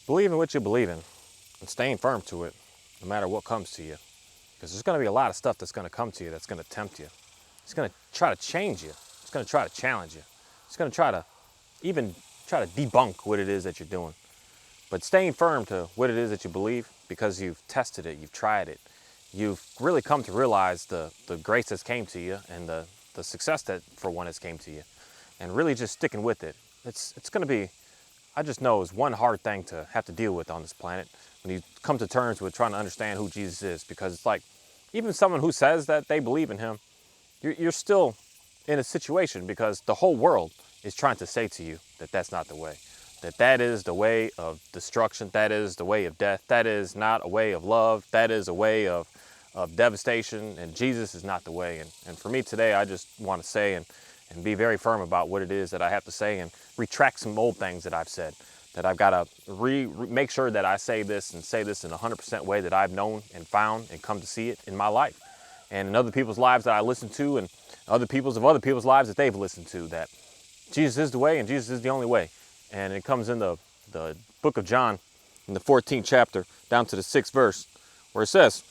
believe in what you believe in and staying firm to it no matter what comes to you. Because there's going to be a lot of stuff that's going to come to you that's going to tempt you. It's going to try to change you. It's going to try to challenge you. It's going to even try to debunk what it is that you're doing. But staying firm to what it is that you believe, because you've tested it, you've tried it, you've really come to realize the grace that's came to you and the success that for one has came to you, and really just sticking with it. It's going to be, I just know, is one hard thing to have to deal with on this planet when you come to terms with trying to understand who Jesus is. Because it's like, even someone who says that they believe in him, you're still in a situation because the whole world is trying to say to you that that's not the way. That is the way of destruction, that is the way of death, that is not a way of love, that is a way of devastation, and Jesus is not the way. And for me today, I just want to say and be very firm about what it is that I have to say and retract some old things that I've said, that I've got to make sure that I say this in a 100% way that I've known and found and come to see it in my life and in other people's lives that I listen to, and other people's lives that they've listened to, that Jesus is the way and Jesus is the only way. And it comes in the book of John, in the 14th chapter, down to the 6th verse, where it says,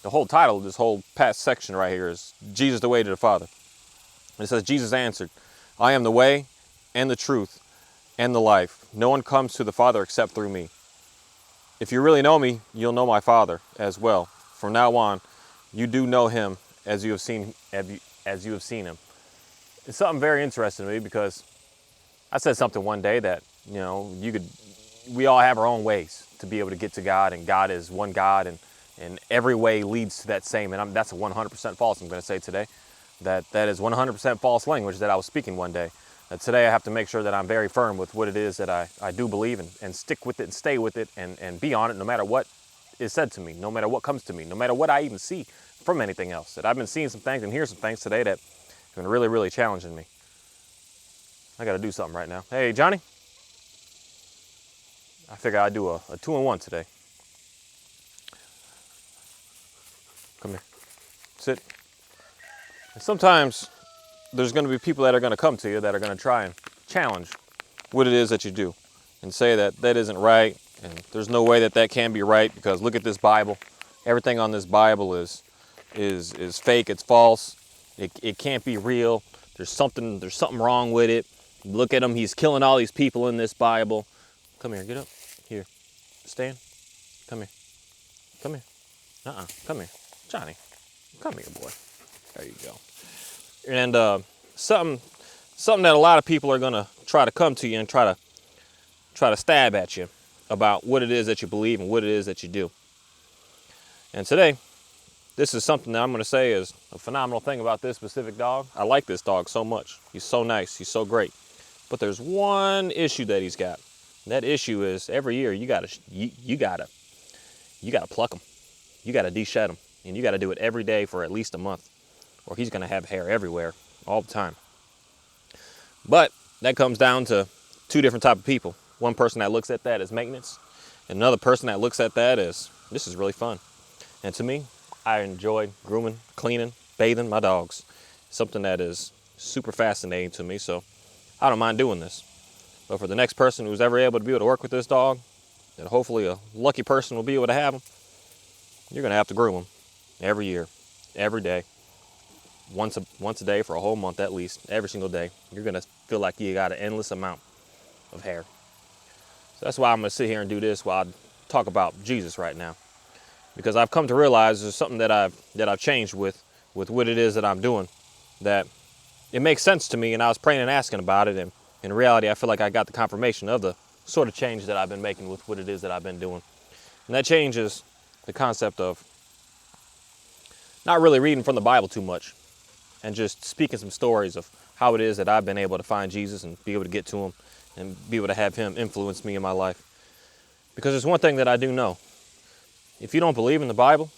the whole title of this whole past section right here is Jesus the way to the Father. And it says, Jesus answered, I am the way and the truth and the life. No one comes to the Father except through me. If you really know me, you'll know my Father as well. From now on, you do know him as you have seen him. It's something very interesting to me, because I said something one day that, we all have our own ways to be able to get to God, and God is one God, and every way leads to that same. And that's a 100% false, I'm going to say today. That is 100% false language that I was speaking one day. That today I have to make sure that I'm very firm with what it is that I do believe, and stick with it and stay with it and be on it no matter what is said to me, no matter what comes to me, no matter what I even see from anything else. That I've been seeing some things and hearing some things today that have been really, really challenging me. I got to do something right now. Hey, Johnny. I figure I'd do a 2-in-1 today. Come here. Sit. And sometimes there's going to be people that are going to come to you that are going to try and challenge what it is that you do and say that that isn't right, and there's no way that that can be right, because look at this Bible. Everything on this Bible is fake. It's false. It can't be real. There's something wrong with it. Look at him. He's killing all these people in this Bible. Come here. Get up. Here. Stand. Come here. Come here. Come here. Johnny. Come here, boy. There you go. And something that a lot of people are going to try to come to you and try to stab at you about what it is that you believe and what it is that you do. And today, this is something that I'm going to say is a phenomenal thing about this specific dog. I like this dog so much. He's so nice. He's so great. But there's one issue that he's got. And that issue is every year you gotta pluck him. You gotta de-shed him, and you gotta do it every day for at least a month, or he's gonna have hair everywhere all the time. But that comes down to two different type of people. One person that looks at that as maintenance, and another person that looks at that as, this is really fun. And to me, I enjoy grooming, cleaning, bathing my dogs. Something that is super fascinating to me, so I don't mind doing this. But for the next person who's ever able to be able to work with this dog, that hopefully a lucky person will be able to have him, you're going to have to groom him every year, every day, once a day for a whole month at least, every single day. You're going to feel like you got an endless amount of hair. So that's why I'm going to sit here and do this while I talk about Jesus right now. Because I've come to realize there's something that I've changed with what it is that I'm doing, that it makes sense to me, and I was praying and asking about it, and in reality, I feel like I got the confirmation of the sort of change that I've been making with what it is that I've been doing. And that change is the concept of not really reading from the Bible too much and just speaking some stories of how it is that I've been able to find Jesus and be able to get to him and be able to have him influence me in my life. Because there's one thing that I do know. If you don't believe in the Bible,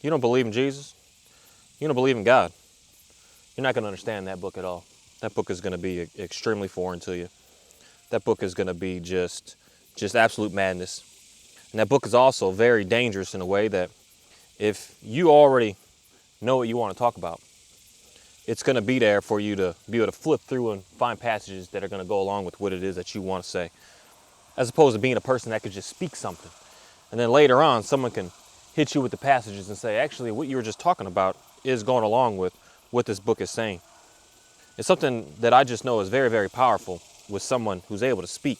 you don't believe in Jesus, you don't believe in God, you're not going to understand that book at all. That book is going to be extremely foreign to you. That book is going to be just absolute madness. And that book is also very dangerous in a way that if you already know what you want to talk about, it's going to be there for you to be able to flip through and find passages that are going to go along with what it is that you want to say. as opposed to being a person that could just speak something. And then later on, someone can hit you with the passages and say, actually, what you were just talking about is going along with what this book is saying. It's something that I just know is very, very powerful with someone who's able to speak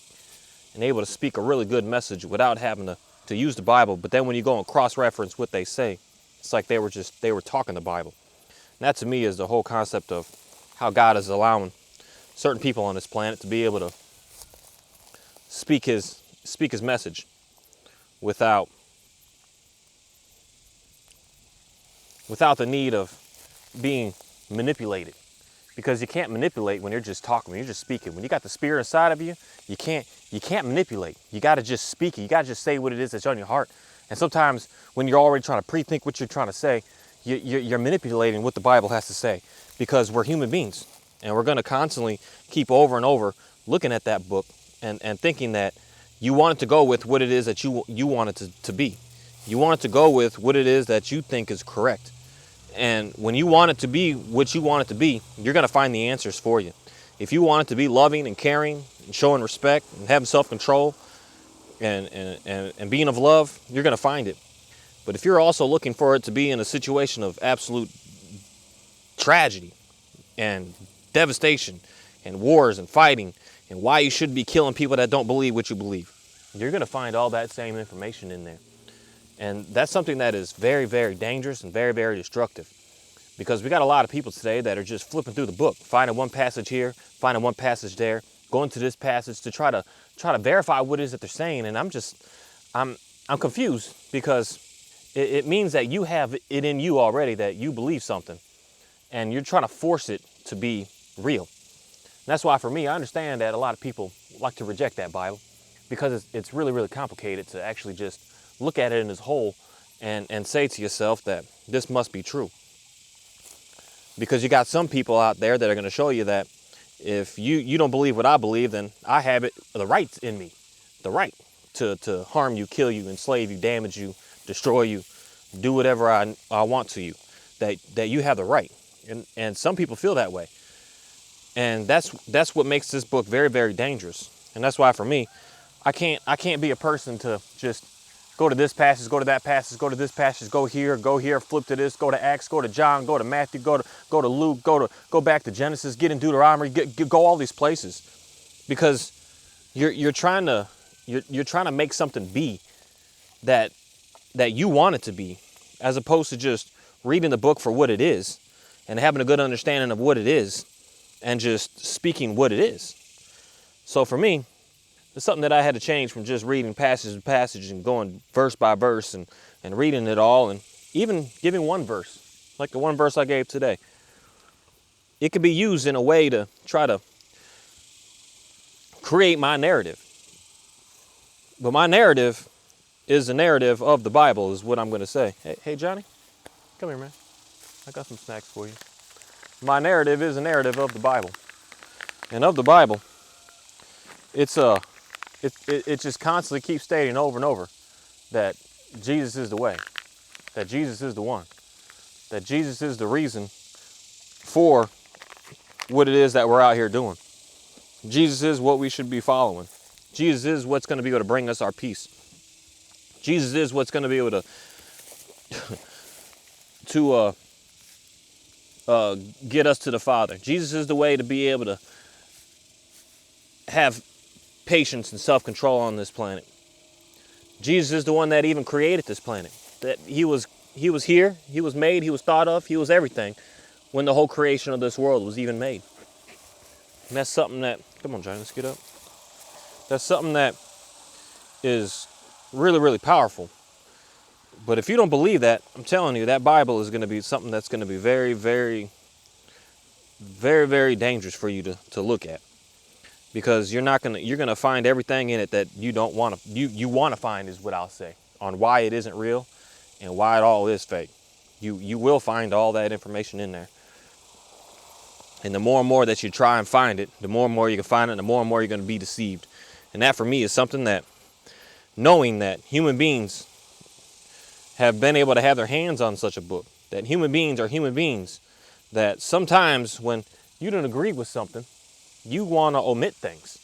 and able to speak a really good message without having to use the Bible. But then when you go and cross-reference what they say, it's like they were talking the Bible. And that to me is the whole concept of how God is allowing certain people on this planet to be able to speak his message without the need of being manipulated. Because you can't manipulate when you're just talking, when you're just speaking. When you got the Spirit inside of you, you can't manipulate. You got to just speak it. You got to just say what it is that's on your heart. And sometimes when you're already trying to pre-think what you're trying to say, you're manipulating what the Bible has to say, because we're human beings. And we're going to constantly keep over and over looking at that book and thinking that you want it to go with what it is that you want it to be. You want it to go with what it is that you think is correct. And when you want it to be what you want it to be, you're going to find the answers for you. If you want it to be loving and caring and showing respect and having self-control and being of love, you're going to find it. But if you're also looking for it to be in a situation of absolute tragedy and devastation and wars and fighting and why you should be killing people that don't believe what you believe, you're going to find all that same information in there. And that's something that is very, very dangerous and very, very destructive, because we got a lot of people today that are just flipping through the book, finding one passage here, finding one passage there, going to this passage to try to verify what it is that they're saying. And I'm confused, because it means that you have it in you already that you believe something, and you're trying to force it to be real. And that's why, for me, I understand that a lot of people like to reject that Bible, because it's really, really complicated to actually just look at it in its whole and say to yourself that this must be true. Because you got some people out there that are going to show you that if you don't believe what I believe, then I have the rights in me, the right to harm you, kill you, enslave you, damage you, destroy you, do whatever I want to you, that you have the right. And some people feel that way. And that's what makes this book very, very dangerous. And that's why, for me, I can't be a person to just go to this passage, go to that passage, go to this passage, go here, flip to this, go to Acts, go to John, go to Matthew, go to Luke, go back to Genesis, get in Deuteronomy, go all these places, because you're trying to make something be that you want it to be, as opposed to just reading the book for what it is and having a good understanding of what it is and just speaking what it is. So for me, it's something that I had to change from just reading passage to passage and going verse by verse and reading it all, and even giving one verse, like the one verse I gave today. It could be used in a way to try to create my narrative. But my narrative is the narrative of the Bible, is what I'm going to say. Hey, Johnny, come here, man. I got some snacks for you. My narrative is a narrative of the Bible. And of the Bible, it just constantly keeps stating over and over that Jesus is the way, that Jesus is the one, that Jesus is the reason for what it is that we're out here doing. Jesus is what we should be following. Jesus is what's going to be able to bring us our peace. Jesus is what's going to be able to get us to the Father. Jesus is the way to be able to have patience and self-control on this planet. Jesus is the one that even created this planet. That he was here, he was made, he was thought of, he was everything when the whole creation of this world was even made. And that's something that, come on, Johnny, let's get up. That's something that is really, really powerful. But if you don't believe that, I'm telling you, that Bible is going to be something that's going to be very, very, very, very dangerous for you to look at. Because you're going to find everything in it that you don't want to, you want to find, is what I'll say, on why it isn't real and why it all is fake. You will find all that information in there. And the more and more that you try and find it, the more and more you can find it, and the more and more you're going to be deceived. And that, for me, is something that, knowing that human beings have been able to have their hands on such a book, that human beings are human beings, that sometimes when you don't agree with something, you want to omit things.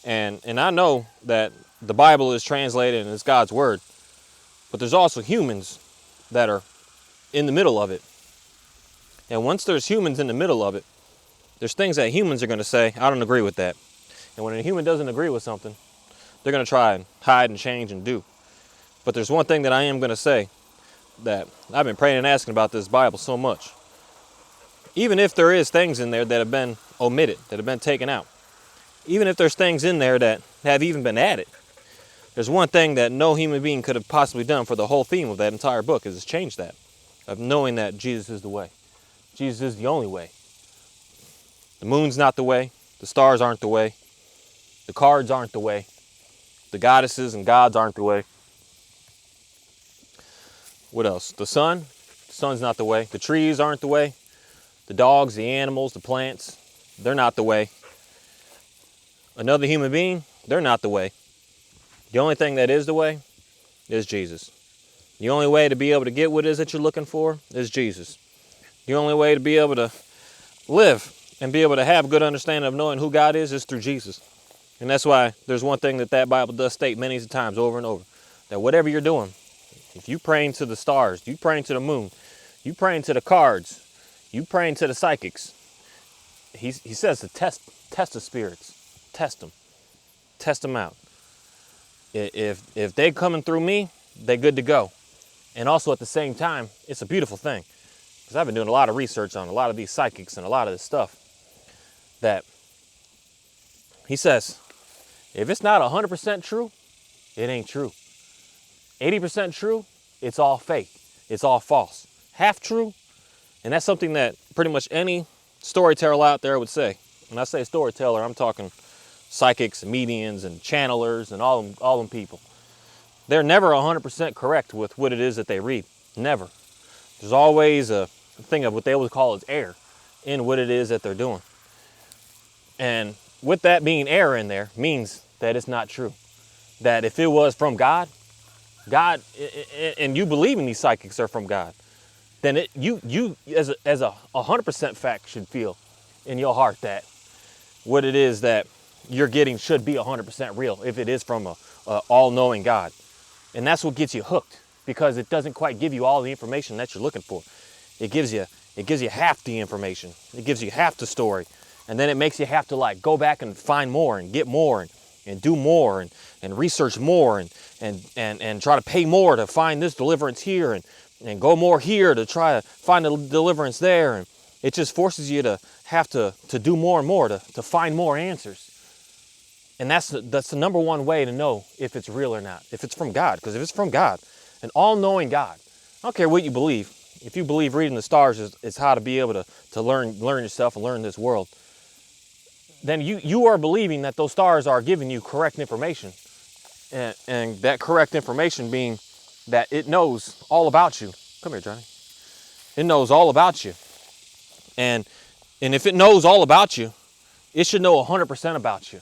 And I know that the Bible is translated and it's God's word, but there's also humans that are in the middle of it. And once there's humans in the middle of it, there's things that humans are going to say, I don't agree with that. And when a human doesn't agree with something, they're going to try and hide and change and do. But there's one thing that I am going to say, that I've been praying and asking about this Bible so much. Even if there is things in there that have been omitted, that have been taken out, even if there's things in there that have even been added, there's one thing that no human being could have possibly done for the whole theme of that entire book is change that, of knowing that Jesus is the way. Jesus is the only way. The moon's not the way. The stars aren't the way. The cards aren't the way. The goddesses and gods aren't the way. What else? The sun? The sun's not the way. The trees aren't the way. The dogs, the animals, the plants, they're not the way. Another human being, they're not the way. The only thing that is the way is Jesus. The only way to be able to get what it is that you're looking for is Jesus. The only way to be able to live and be able to have a good understanding of knowing who God is through Jesus. And that's why there's one thing that Bible does state many times over and over, that whatever you're doing, if you praying to the stars, you praying to the moon, you praying to the cards, you praying to the psychics, he says to test the spirits, test them out. If they coming through me, they're good to go. And also at the same time, it's a beautiful thing, because I've been doing a lot of research on a lot of these psychics and a lot of this stuff, that he says, if it's not 100% true, it ain't true. 80% true, it's all fake. It's all false. Half true, and that's something that pretty much any storyteller out there would say. When I say storyteller, I'm talking psychics and mediums and channelers and all them people. They're never 100% correct with what it is that they read. Never. There's always a thing of what they would call as error in what it is that they're doing. And with that being error in there means that it's not true. That if it was from God, and you believe in these psychics are from God, then you as a 100% fact should feel in your heart that what it is that you're getting should be 100% real if it is from a all-knowing God. And that's what gets you hooked, because it doesn't quite give you all the information that you're looking for. It gives you half the information. It gives you half the story. And then it makes you have to like go back and find more and get more and do more and research more and try to pay more to find this deliverance here and go more here to try to find the deliverance there. And it just forces you to have to do more and more to find more answers. And that's the number one way to know if it's real or not, if it's from God. Because if it's from God, an all-knowing God, I don't care what you believe. If you believe reading the stars is how to be able to learn yourself and learn this world, then you are believing that those stars are giving you correct information. And that correct information being that it knows all about you. Come here, Johnny. It knows all about you. And if it knows all about you, it should know 100% about you.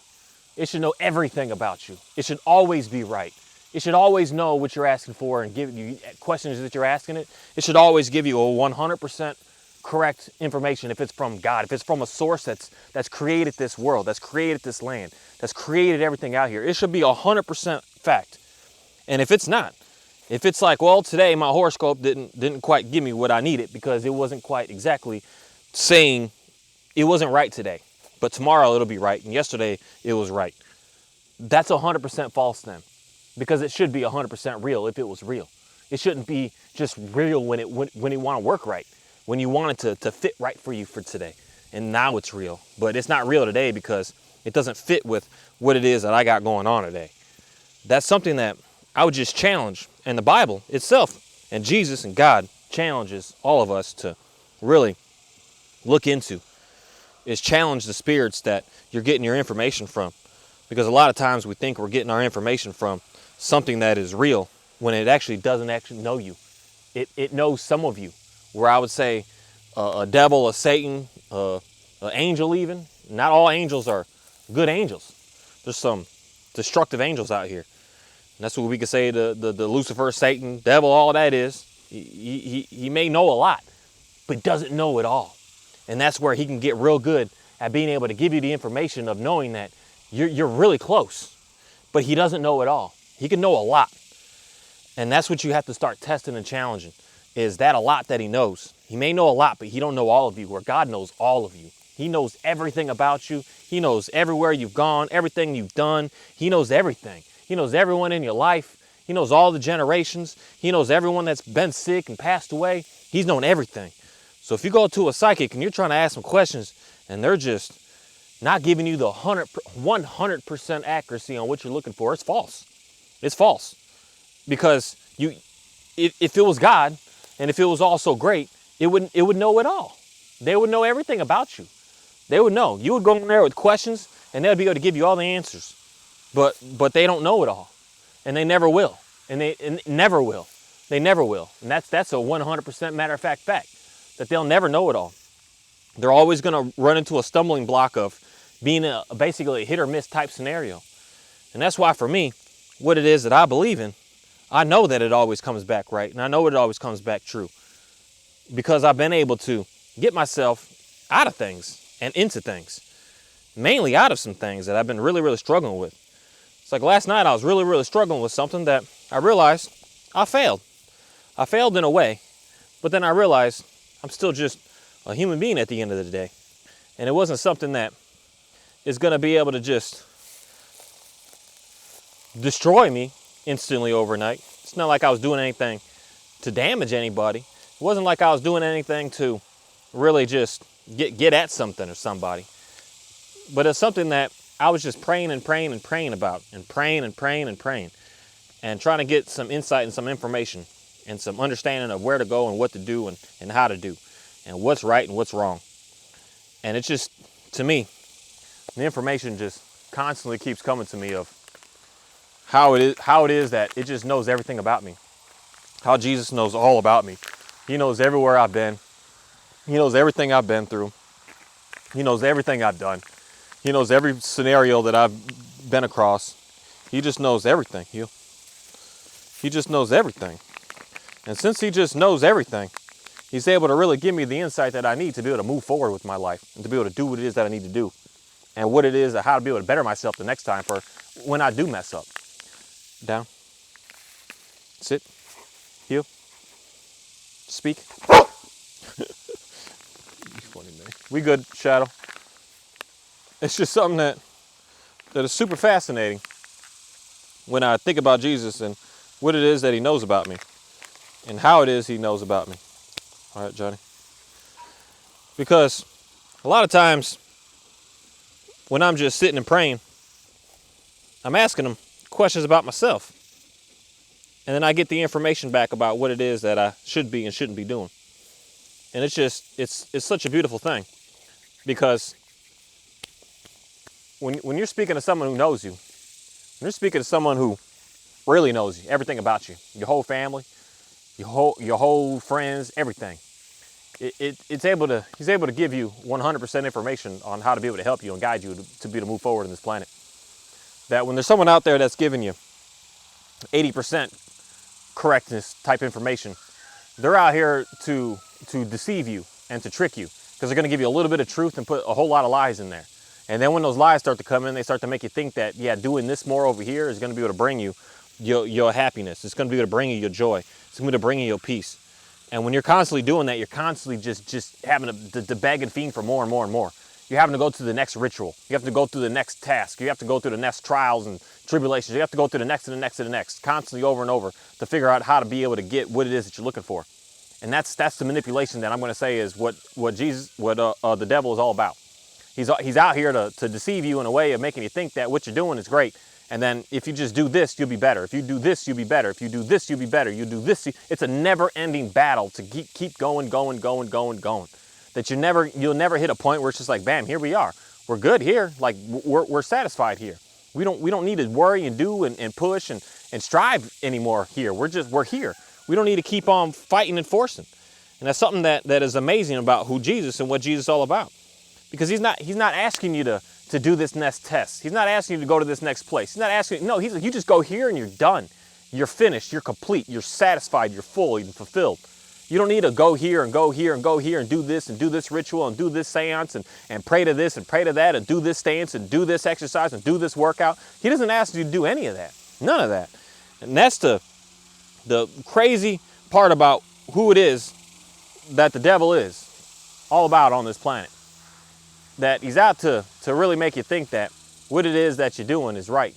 It should know everything about you. It should always be right. It should always know what you're asking for and give you questions that you're asking it. It should always give you a 100% correct information if it's from God, if it's from a source that's created this world, that's created this land, that's created everything out here. It should be 100% fact. And if it's not, if it's like, well, today my horoscope didn't quite give me what I needed because it wasn't quite exactly saying it wasn't right today, but tomorrow it'll be right, and yesterday it was right. That's 100% false then, because it should be 100% real if it was real. It shouldn't be just real when you want to work right, when you want it to fit right for you for today. And now it's real, but it's not real today because it doesn't fit with what it is that I got going on today. That's something that I would just challenge. And the Bible itself and Jesus and God challenges all of us to really look into, is challenge the spirits that you're getting your information from. Because a lot of times we think we're getting our information from something that is real when it actually doesn't actually know you. It knows some of you, where I would say a devil, a Satan, an angel even. Not all angels are good angels. There's some destructive angels out here. And that's what we could say the Lucifer, Satan, devil, all that is. He may know a lot, but doesn't know it all. And that's where he can get real good at being able to give you the information of knowing that You're really close, but he doesn't know it all. He can know a lot. And that's what you have to start testing and challenging, is that a lot that he knows. He may know a lot, but he don't know all of you, where God knows all of you. He knows everything about you. He knows everywhere you've gone, everything you've done. He knows everything. He knows everyone in your life. He knows all the generations. He knows everyone that's been sick and passed away. He's known everything. So if you go to a psychic and you're trying to ask them questions and they're just not giving you the 100% accuracy on what you're looking for, it's false. It's false. Because if it was God and if it was all so great, it would know it all. They would know everything about you. They would know. You would go in there with questions and they'd be able to give you all the answers. But they don't know it all. And they never will. And they never will. They never will. And that's a 100% matter of fact, that they'll never know it all. They're always going to run into a stumbling block of being basically a hit or miss type scenario. And that's why for me, what it is that I believe in, I know that it always comes back right. And I know it always comes back true. Because I've been able to get myself out of things and into things. Mainly out of some things that I've been really, really struggling with. It's like last night I was really, really struggling with something that I realized I failed. I failed in a way, but then I realized I'm still just a human being at the end of the day. And it wasn't something that is going to be able to just destroy me instantly overnight. It's not like I was doing anything to damage anybody. It wasn't like I was doing anything to really just get at something or somebody. But it's something that I was just praying and praying and praying about, and praying and praying and praying, and trying to get some insight and some information and some understanding of where to go and what to do and how to do and what's right and what's wrong. And it's just, to me, the information just constantly keeps coming to me of how it is that it just knows everything about me. How Jesus knows all about me. He knows everywhere I've been. He knows everything I've been through. He knows everything I've done. He knows every scenario that I've been across. He just knows everything. He just knows everything. And since he just knows everything, he's able to really give me the insight that I need to be able to move forward with my life and to be able to do what it is that I need to do. And what it is, how to be able to better myself the next time for when I do mess up. Down. Sit. Heel. Speak. You funny man. We good, Shadow. It's just something that is super fascinating when I think about Jesus and what it is that he knows about me and how it is he knows about me. All right, Johnny. Because a lot of times when I'm just sitting and praying, I'm asking him questions about myself. And then I get the information back about what it is that I should be and shouldn't be doing. And it's such a beautiful thing. Because when you're speaking to someone who knows you, when you're speaking to someone who really knows you, everything about you, your whole family, your whole friends, everything, he's able to give you 100% information on how to be able to help you and guide you to be able to move forward in this planet. That when there's someone out there that's giving you 80% correctness type information, they're out here to deceive you and to trick you, because they're going to give you a little bit of truth and put a whole lot of lies in there. And then when those lies start to come in, they start to make you think that, yeah, doing this more over here is going to be able to bring you your happiness. It's going to be able to bring you your joy. It's going to bring you your peace. And when you're constantly doing that, you're constantly just having to beg and fiend for more and more and more. You're having to go to the next ritual. You have to go through the next task. You have to go through the next trials and tribulations. You have to go through the next and the next and the next, constantly over and over, to figure out how to be able to get what it is that you're looking for. And that's the manipulation that I'm going to say is what the devil is all about. He's out here to deceive you in a way of making you think that what you're doing is great. And then if you just do this, you'll be better. If you do this, you'll be better. If you do this, you'll be better. You do this. It's a never-ending battle to keep going. That you'll never hit a point where it's just like, bam, here we are. We're good here. Like we're satisfied here. We don't need to worry and do and push and strive anymore here. We're here. We don't need to keep on fighting and forcing. And that's something that is amazing about who Jesus and what Jesus is all about. Because he's not asking you to do this next test. He's not asking you to go to this next place. He's not asking, no, he's like, you just go here and you're done. You're finished, you're complete, you're satisfied, you're full, you're fulfilled. You don't need to go here and go here and go here and do this ritual and do this seance and pray to this and pray to that and do this stance and do this exercise and do this workout. He doesn't ask you to do any of that. None of that. And that's the crazy part about who it is that the devil is all about on this planet. That he's out to really make you think that what it is that you're doing is right.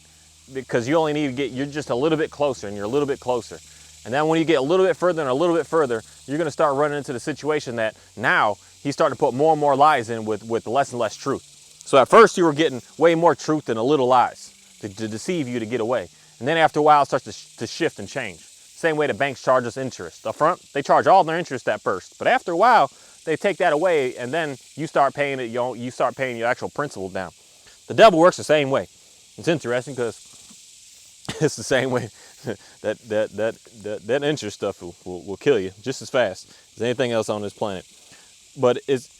Because you only need to you're just a little bit closer and you're a little bit closer. And then when you get a little bit further and a little bit further, you're going to start running into the situation that now he's starting to put more and more lies in with less and less truth. So at first you were getting way more truth than a little lies to deceive you to get away. And then after a while it starts to shift and change. Same way the banks charge us interest. Up front, they charge all their interest at first. But after a while, they take that away and then you start paying it, you start paying your actual principal down. The devil works the same way. It's interesting because it's the same way that interest stuff will kill you just as fast as anything else on this planet. But it's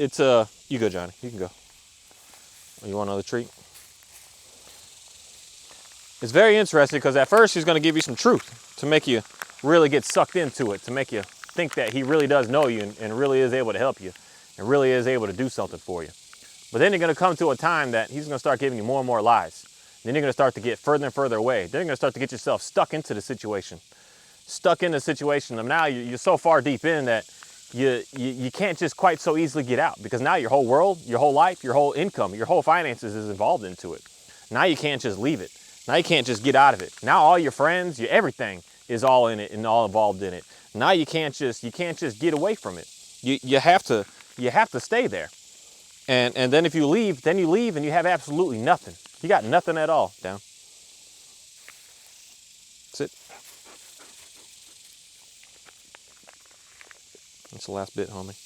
you go, Johnny. You can go. You want another treat? It's very interesting because at first he's going to give you some truth to make you really get sucked into it, to make you think that he really does know you and really is able to help you and really is able to do something for you. But then you're going to come to a time that he's going to start giving you more and more lies. Then you're going to start to get further and further away. Then you're going to start to get yourself stuck into the situation. Stuck in the situation of now you're so far deep in that you can't just quite so easily get out, because now your whole world, your whole life, your whole income, your whole finances is involved into it. Now you can't just leave it. Now you can't just get out of it. Now all your friends, your everything is all in it and all involved in it. Now you can't just get away from it. You have to stay there. And then if you leave, and you have absolutely nothing. You got nothing at all. Down. Sit. That's the last bit, homie.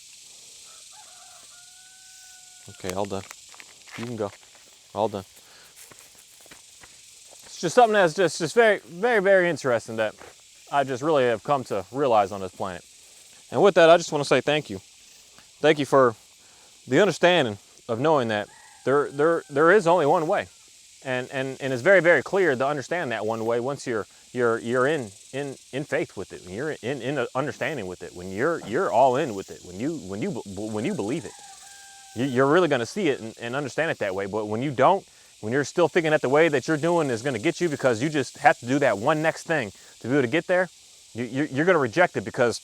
Okay, all done. You can go. All done. It's just something that's just very, very, very interesting that I just really have come to realize on this planet. And with that, I just want to say thank you. Thank you for the understanding of knowing that there is only one way. And it's very, very clear to understand that one way once you're in faith with it, when you're in understanding with it, when you're all in with it, when you believe it, you're really going to see it and understand it that way. But when you don't, when you're still thinking that the way that you're doing is going to get you because you just have to do that one next thing to be able to get there, you're going to reject it, because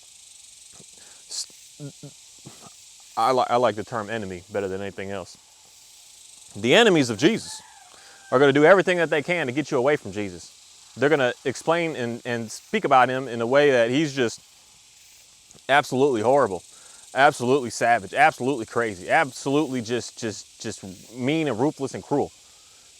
I like the term enemy better than anything else. The enemies of Jesus are going to do everything that they can to get you away from Jesus. They're going to explain and speak about him in a way that he's just absolutely horrible, absolutely savage, absolutely crazy, absolutely just mean and ruthless and cruel.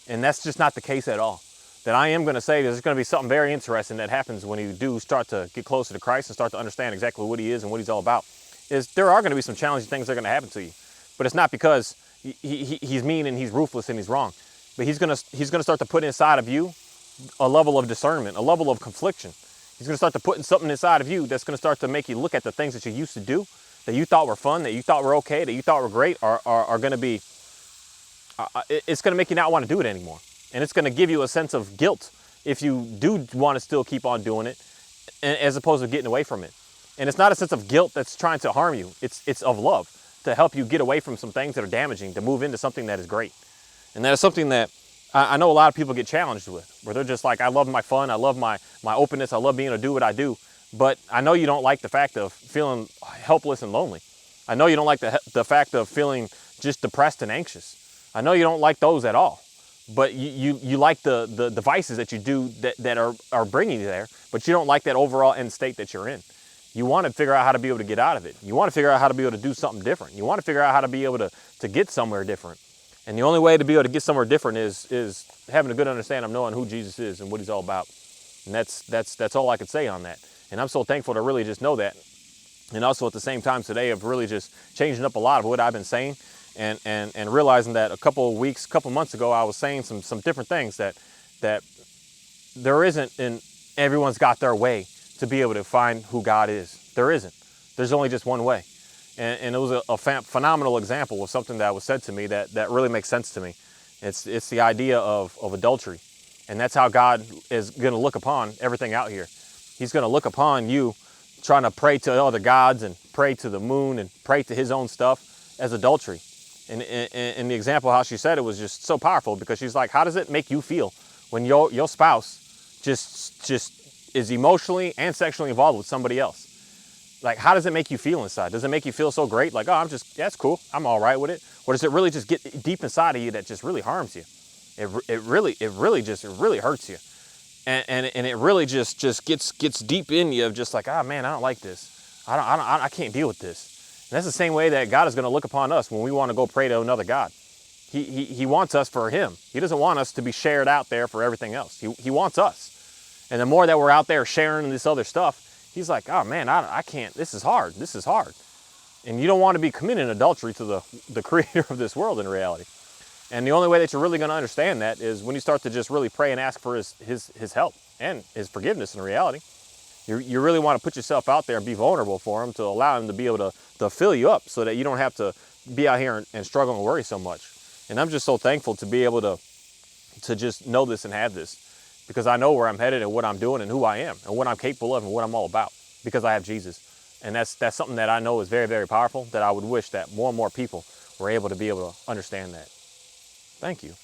And that's just not the case at all. That I am going to say there's going to be something very interesting that happens when you do start to get closer to Christ and start to understand exactly what he is and what he's all about. Is there are going to be some challenging things that are going to happen to you. But it's not because he's mean and he's ruthless and he's wrong. But he's going to start to put inside of you a level of discernment, a level of confliction. He's going to start to put something inside of you that's going to start to make you look at the things that you used to do, that you thought were fun, that you thought were okay, that you thought were great, are going to be, it's going to make you not want to do it anymore. And it's going to give you a sense of guilt if you do want to still keep on doing it, as opposed to getting away from it. And it's not a sense of guilt that's trying to harm you. It's of love to help you get away from some things that are damaging, to move into something that is great. And that is something that I know a lot of people get challenged with, where they're just like, I love my fun, I love my openness, I love being able to do what I do. But I know you don't like the fact of feeling helpless and lonely. I know you don't like the fact of feeling just depressed and anxious. I know you don't like those at all. But you like the devices that you do that are bringing you there, but you don't like that overall end state that you're in. You want to figure out how to be able to get out of it. You want to figure out how to be able to do something different. You want to figure out how to be able to get somewhere different. And the only way to be able to get somewhere different is having a good understanding of knowing who Jesus is and what he's all about. And that's all I could say on that. And I'm so thankful to really just know that. And also at the same time today of really just changing up a lot of what I've been saying and realizing that a couple months ago, I was saying some different things that there isn't, and everyone's got their way to be able to find who God is. There isn't. There's only just one way. And it was a phenomenal example of something that was said to me that really makes sense to me. It's the idea of adultery. And that's how God is going to look upon everything out here. He's going to look upon you trying to pray to other gods and pray to the moon and pray to his own stuff as adultery. And the example how she said it was just so powerful, because she's like, how does it make you feel when your spouse just is emotionally and sexually involved with somebody else? Like, how does it make you feel inside? Does it make you feel so great? Like, oh, that's cool, I'm all right with it. Or does it really just get deep inside of you that just really harms you? It really hurts you. And it really just gets deep in you of just like, ah, man, I don't like this. I can't deal with this. And that's the same way that God is going to look upon us when we want to go pray to another God. He wants us for him. He doesn't want us to be shared out there for everything else. He wants us. And the more that we're out there sharing this other stuff, he's like, oh man, I can't, this is hard. And you don't want to be committing adultery to the creator of this world in reality. And the only way that you're really going to understand that is when you start to just really pray and ask for his help and his forgiveness in reality. You really want to put yourself out there and be vulnerable for him, to allow him to be able to fill you up so that you don't have to be out here and struggle and worry so much. And I'm just so thankful to be able to just know this and have this, because I know where I'm headed and what I'm doing and who I am and what I'm capable of and what I'm all about, because I have Jesus. And that's something that I know is very, very powerful, that I would wish that more and more people were able to understand that. Thank you.